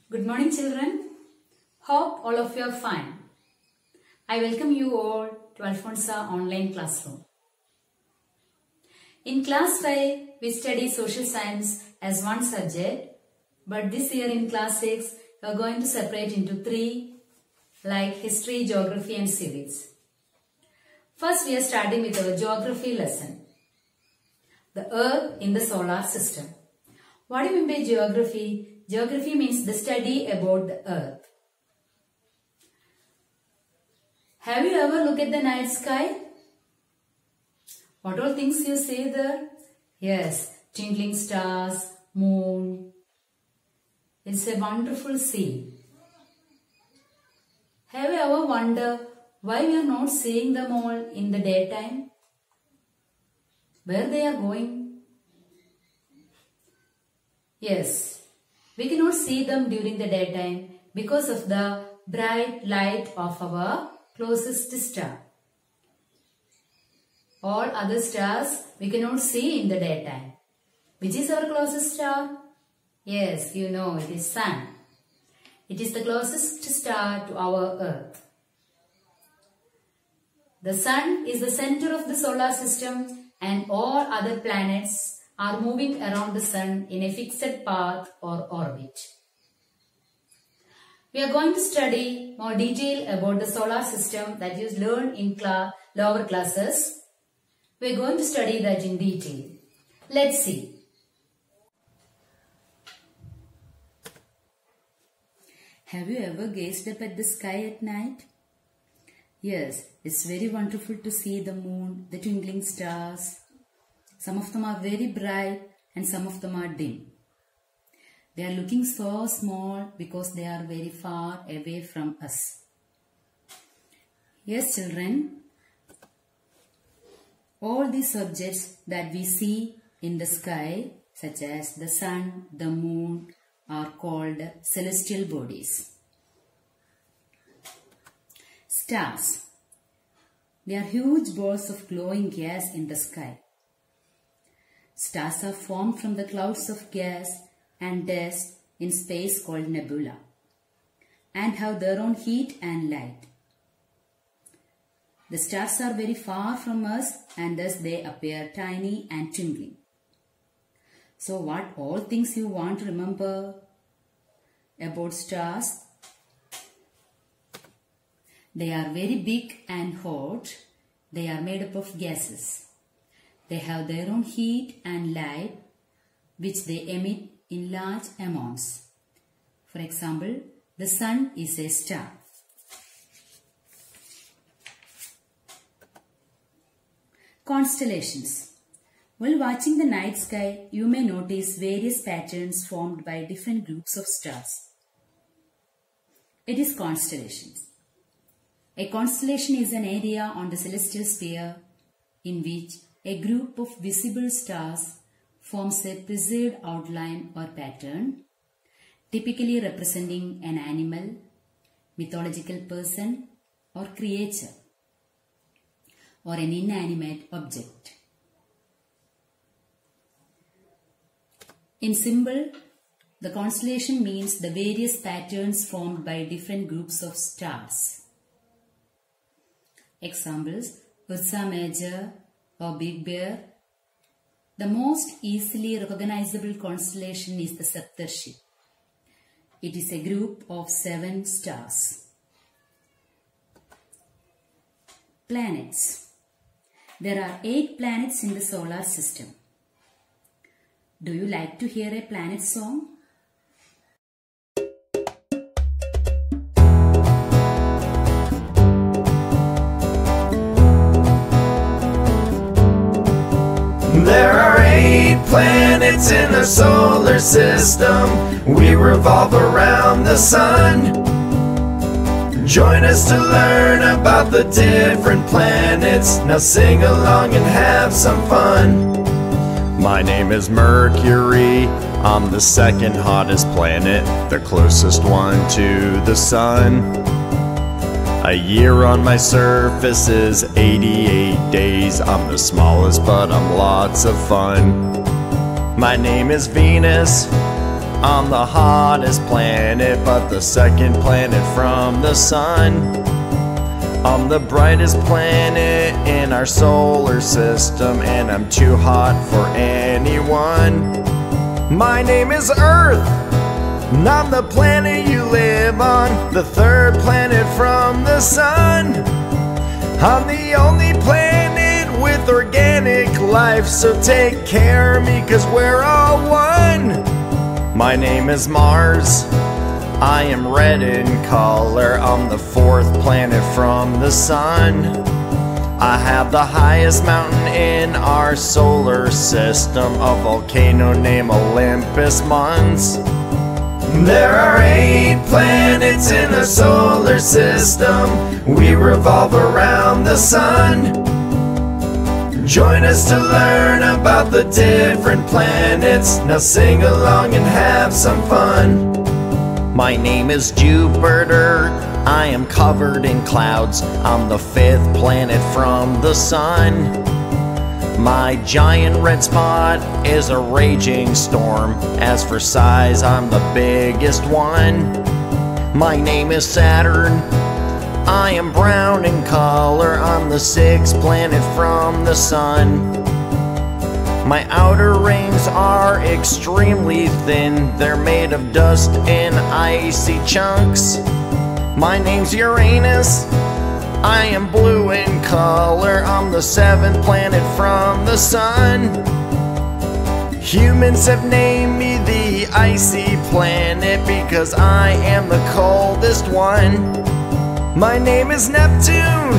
Good morning, children. Hope all of you are fine. I welcome you all to Alfonsa online classroom. In class 5, we study social science as one subject, but this year in class 6, we are going to separate into 3 like history, geography and civics. First, we are starting with our geography lesson. The Earth in the solar system. What do you mean by geography? Geography means the study about the Earth. Have you ever looked at the night sky? What all things you see there? Yes, twinkling stars, moon. It's a wonderful scene. Have you ever wondered why we are not seeing them all in the daytime? Where they are going? Yes, we cannot see them during the daytime because of the bright light of our closest star. All other stars we cannot see in the daytime. Which is our closest star? Yes, you know, it is Sun. It is the closest star to our Earth. The Sun is the center of the solar system and all other planets are moving around the Sun in a fixed path or orbit. We are going to study more detail about the solar system that you learn in lower classes. We are going to study that in detail. Let's see. Have you ever gazed up at the sky at night? Yes, it's very wonderful to see the moon, the twinkling stars. Some of them are very bright and some of them are dim. They are looking so small because they are very far away from us. Yes, children, all these objects that we see in the sky, such as the sun, the moon, are called celestial bodies. Stars. They are huge balls of glowing gas in the sky. Stars are formed from the clouds of gas and dust in space called nebula and have their own heat and light. The stars are very far from us and thus they appear tiny and twinkling. So what all things you want to remember about stars? They are very big and hot. They are made up of gases. They have their own heat and light which they emit in large amounts. For example, the sun is a star. Constellations. While watching the night sky, you may notice various patterns formed by different groups of stars. It is constellations. A constellation is an area on the celestial sphere in which a group of visible stars forms a preserved outline or pattern, typically representing an animal, mythological person or creature, or an inanimate object. In symbol, the constellation means the various patterns formed by different groups of stars. Examples: Ursa Major or Big Bear. The most easily recognizable constellation is the Saptarshi. It is a group of 7 stars. Planets. There are 8 planets in the solar system. Do you like to hear a planet song? There are 8 planets in the solar system. We revolve around the sun. Join us to learn about the different planets. Now sing along and have some fun. My name is Mercury. I'm the second hottest planet, the closest one to the sun. A year on my surface is 88 days. I'm the smallest, but I'm lots of fun. My name is Venus. I'm the hottest planet, but the second planet from the sun. I'm the brightest planet in our solar system, and I'm too hot for anyone. My name is Earth, and I'm the planet you live on, the third planet from the sun. I'm the only planet with organic life, so take care of me, 'cause we're all one. My name is Mars, I am red in color, I'm the fourth planet from the sun. I have the highest mountain in our solar system, a volcano named Olympus Mons. There are 8 planets in the solar system, we revolve around the sun. Join us to learn about the different planets, now sing along and have some fun. My name is Jupiter, I am covered in clouds, I'm the 5th planet from the sun. My giant red spot is a raging storm, as for size I'm the biggest one. My name is Saturn, I am brown in color, I'm the 6th planet from the sun. My outer rings are extremely thin, they're made of dust and icy chunks. My name's Uranus, I am blue in color, I'm the 7th planet from the sun. Humans have named me the icy planet because I am the coldest one. My name is Neptune,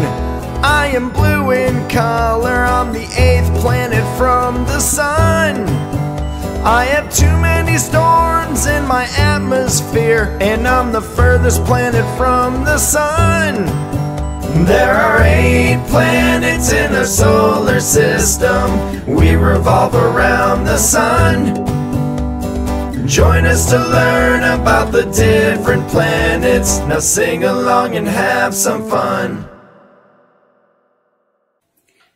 I am blue in color, I'm the 8th planet from the sun. I have too many storms in my atmosphere, and I'm the furthest planet from the sun. There are 8 planets in the solar system, we revolve around the sun. Join us to learn about the different planets, now sing along and have some fun.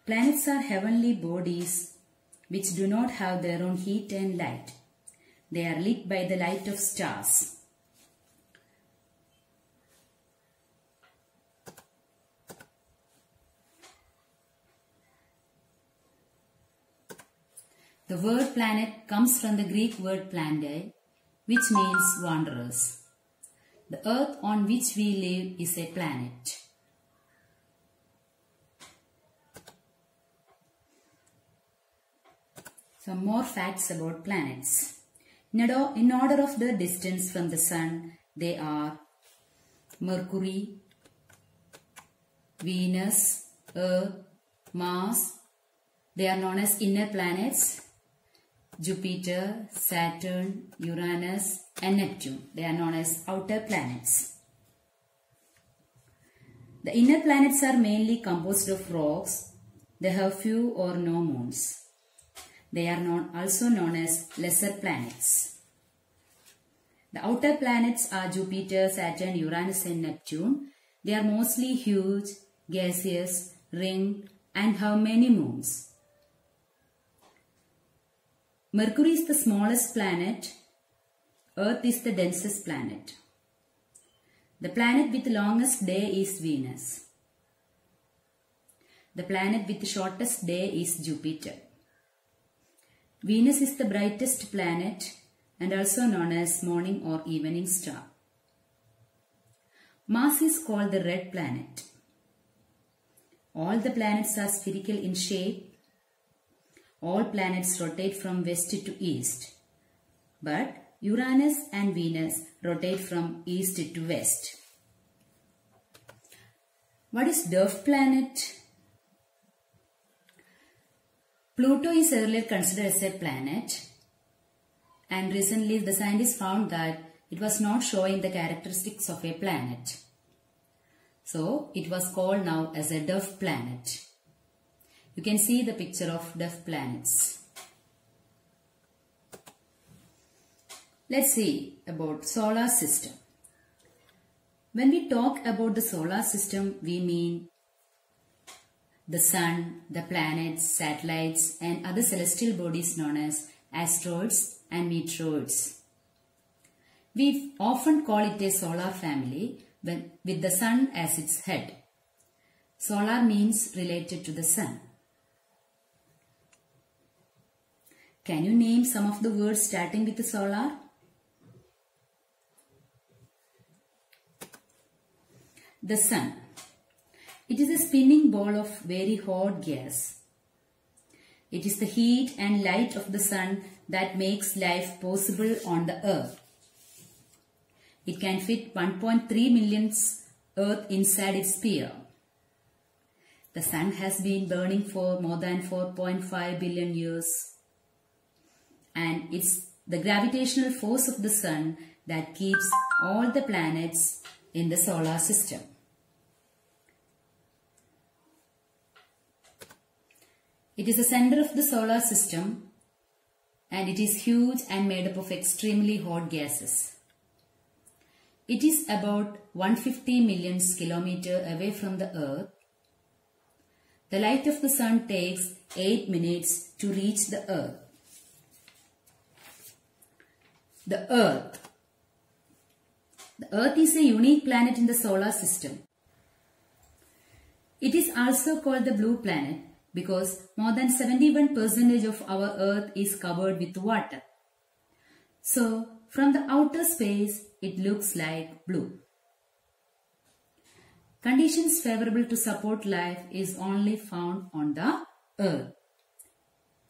Planets are heavenly bodies which do not have their own heat and light. They are lit by the light of stars. The word planet comes from the Greek word planetae, which means wanderers. The earth on which we live is a planet. Some more facts about planets. In order of their distance from the Sun, they are Mercury, Venus, Earth, Mars. They are known as inner planets. Jupiter, Saturn, Uranus and Neptune. They are known as outer planets. The inner planets are mainly composed of rocks. They have few or no moons. They are also known as lesser planets. The outer planets are Jupiter, Saturn, Uranus and Neptune. They are mostly huge, gaseous, ringed and have many moons. Mercury is the smallest planet. Earth is the densest planet. The planet with the longest day is Venus. The planet with the shortest day is Jupiter. Venus is the brightest planet and also known as morning or evening star. Mars is called the red planet. All the planets are spherical in shape. All planets rotate from west to east, but Uranus and Venus rotate from east to west. What is Dwarf planet? Pluto is earlier considered as a planet, and recently the scientists found that it was not showing the characteristics of a planet. So it was called now as a Dwarf planet. You can see the picture of Dwarf planets. Let's see about solar system. When we talk about the solar system, we mean the sun, the planets, satellites and other celestial bodies known as asteroids and meteoroids. We often call it a solar family with the Sun as its head. Solar means related to the Sun. Can you name some of the words starting with the solar? The Sun. It is a spinning ball of very hot gas. It is the heat and light of the Sun that makes life possible on the Earth. It can fit 1.3 million Earth inside its sphere. The Sun has been burning for more than 4.5 billion years. And it's the gravitational force of the Sun that keeps all the planets in the solar system. It is the center of the solar system and it is huge and made up of extremely hot gases. It is about 150 million kilometers away from the Earth. The light of the Sun takes 8 minutes to reach the Earth. The Earth. The Earth is a unique planet in the solar system. It is also called the blue planet because more than 71% of our Earth is covered with water. So, from the outer space, it looks like blue. Conditions favorable to support life is only found on the Earth.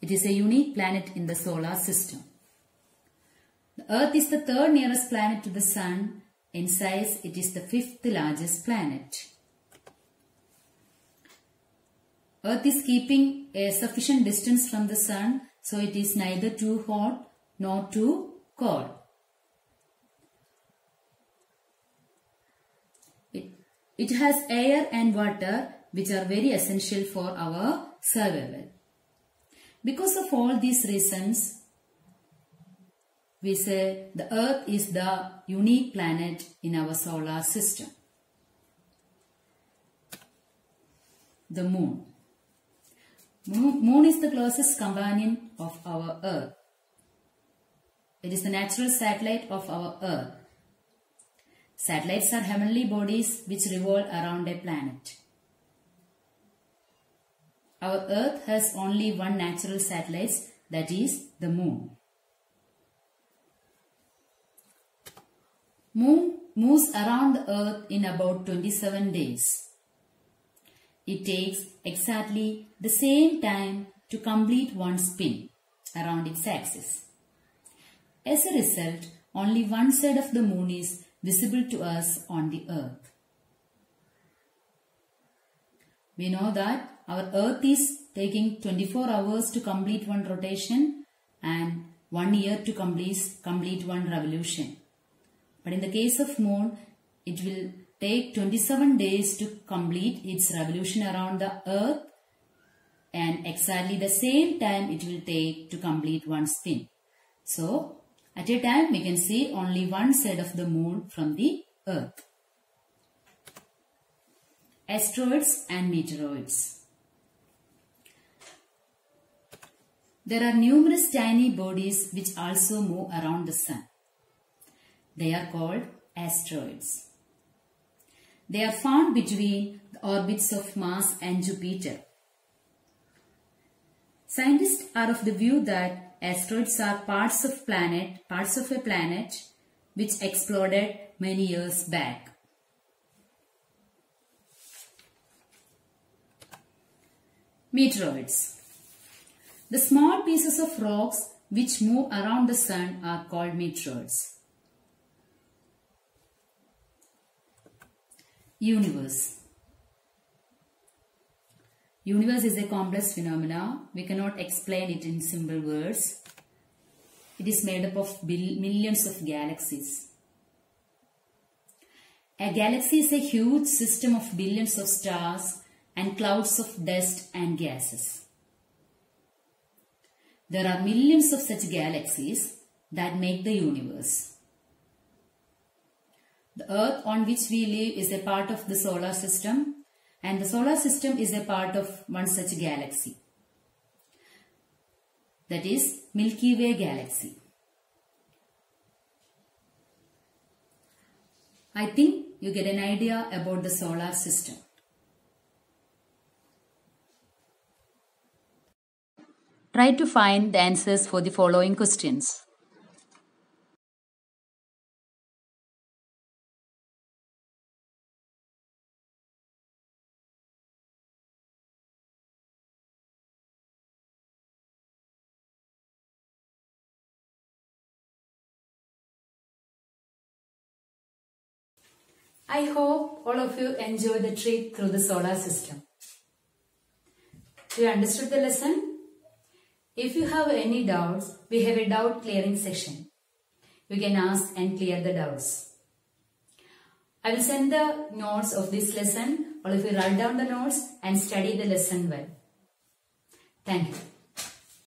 It is a unique planet in the solar system. The Earth is the third nearest planet to the Sun. In size, it is the fifth largest planet. Earth is keeping a sufficient distance from the Sun, so it is neither too hot nor too cold. It has air and water which are very essential for our survival. Because of all these reasons, we say the Earth is the unique planet in our solar system. The Moon. Moon is the closest companion of our Earth. It is the natural satellite of our Earth. Satellites are heavenly bodies which revolve around a planet. Our Earth has only one natural satellite, that is the Moon. Moon moves around the Earth in about 27 days. It takes exactly the same time to complete one spin around its axis. As a result, only one side of the Moon is visible to us on the Earth. We know that our Earth is taking 24 hours to complete one rotation and 1 year to complete one revolution. But in the case of Moon, it will take 27 days to complete its revolution around the Earth and exactly the same time it will take to complete one spin. So, at a time we can see only one side of the Moon from the Earth. Asteroids and Meteoroids. There are numerous tiny bodies which also move around the Sun. They are called asteroids. They are found between the orbits of Mars and Jupiter. Scientists are of the view that asteroids are parts of a planet which exploded many years back. Meteoroids. The small pieces of rocks which move around the Sun are called meteoroids. Universe. Universe is a complex phenomena. We cannot explain it in simple words. It is made up of millions of galaxies. A galaxy is a huge system of billions of stars and clouds of dust and gases. There are millions of such galaxies that make the universe. The Earth on which we live is a part of the solar system, and the solar system is a part of one such galaxy. That is Milky Way galaxy. I think you get an idea about the solar system. Try to find the answers for the following questions. I hope all of you enjoy the trip through the solar system. You understood the lesson? If you have any doubts, we have a doubt clearing session. You can ask and clear the doubts. I will send the notes of this lesson. All of you write down the notes and study the lesson well. Thank you.